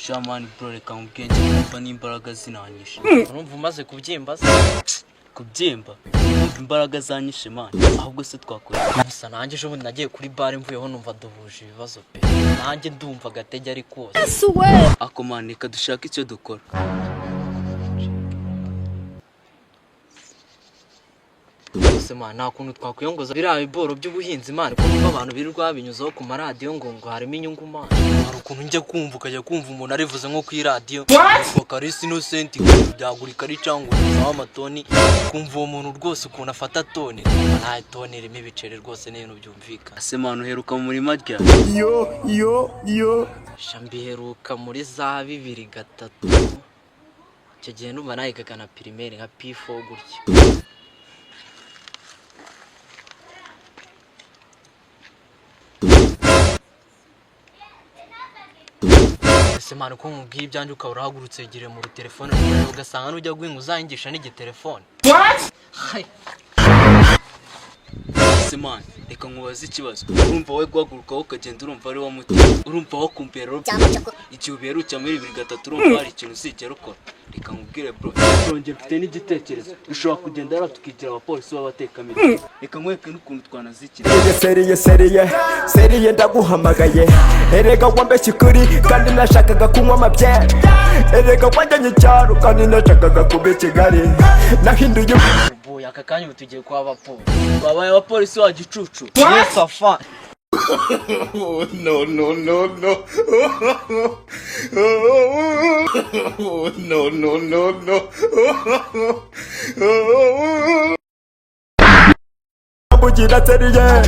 Shaman bro reka mubwenge kumva n'imbaraga zinanyishe. Urumva umaze kubyimba se? Kubyimba imbaraga zanyishe man. Ahubwo se twakora. Gusa nanjye ejo bundi nagiye kuri bar mvuyeho numva duhuje ibibazo pe. Nanjye ndumva gatege ari kose. Ako man reka dushaka icyo dukora. Sema nta kuntu twakwiyongoza biriya biboro by'ubuhinzi man, kumva abantu birirwa binyuzaho ku maradiyo ngo harimo inyungu man. Hari ukuntu njya kumva ukajya kumva umuntu arivuze nko ku iradiyo ngo Karisi Innocent byagurika ari cyangwa zaho amatoni, kumva uwo muntu rwose ukuntu afata toni nta toni irimo ibiceri rwose n'ibintu byumvikana. Ase man uheruka mu murima rya yo shambiheruka muri za 2003 icyo gihe numva nayigaga na primaire nka P4 gutya. Semana ko mubwiye ibyanje ukabura hagurutse yegire mu telefone ugasanga n'ujya gwinga uzangisha n'igitelefone. What? Semana reka nkubaze ikibazo. Urumva we guhaguruka ukagenda urumva ari wo muti. Urumva wo kumpera igihe uberuka muri 2003 urumva hari ikintu uzigera ukora. Reka nkubwire bro. Nje mfite n'igitekerezo. Ushobora kugenda ara tukigira abapolisi b'abatekamira. Reka nkweke n'ukuntu twanazikira. Seriye ndaguhamagaye. Erega wambeshye kuri kandi nashakaga kunywa amabye. Erega wajyanye cyaro kandi nashakaga kuba Kigali. Nahinduye boya aka kanya tugiye kwa abapolisi. Babaye abapolisi wa gicucu. Yes afa. No. Bugira seriye.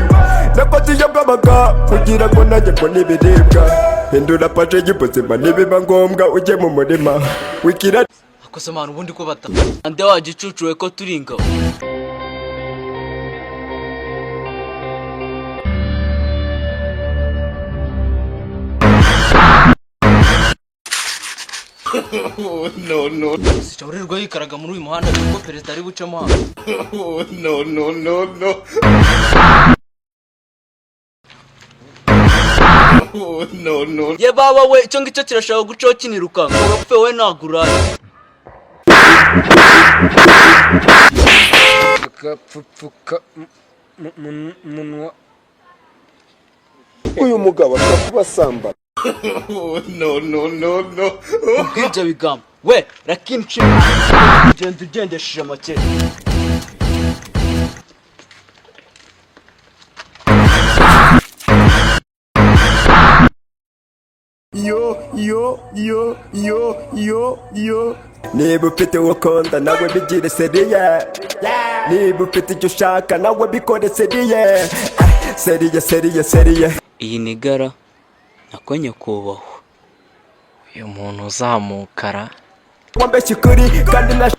Napatiye bwabaga kugira ngo najye mbona ibiribwa. Hindura paje y'ubuzima nibiba ngombwa ujye mu murima. Wikira Akose man ubundi ko bata. Ande wa gicucu we ko turinga. No. Sicaurerwa yikaraga muri uyu muhanda kuko perezida ari bucemo hano. No. Ye baba we icyo ngicyo kirashaka gucaho kiniruka. Urapfe we naguraye. Pfuka munwa. Uyu mugabo atakuba samba. No. Ubwibyo bigamba. We rakini chi. Genda ugendesheje make. Yo. Niba ufite ukonda nawe bigire seriye. Niba ufite icyo ushaka nawe bikore seriye. Seriye. Iyi ni gara nakonye kubaho. Uyu muntu uzamukara. Wambeshye kuri kandi na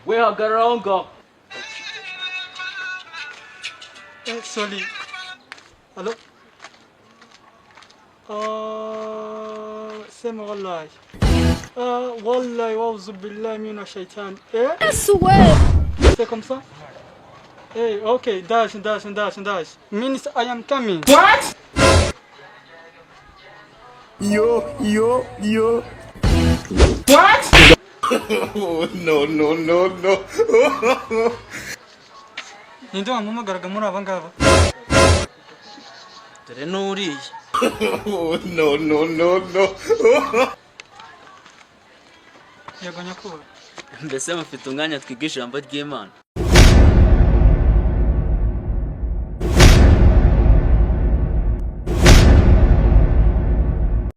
We hagarara aho ngaho. Sorry. Hello? سمع والله والله واعوذ بالله من الشيطان c'est comme ça okay dash means I am coming. What? Yo. What? No. Ninde wampamagaraga muri aba ngaba? Dore nuriye. No. Yego nyakubahwa. Mbese mufite umwanya twiga ijambo ry'Imana.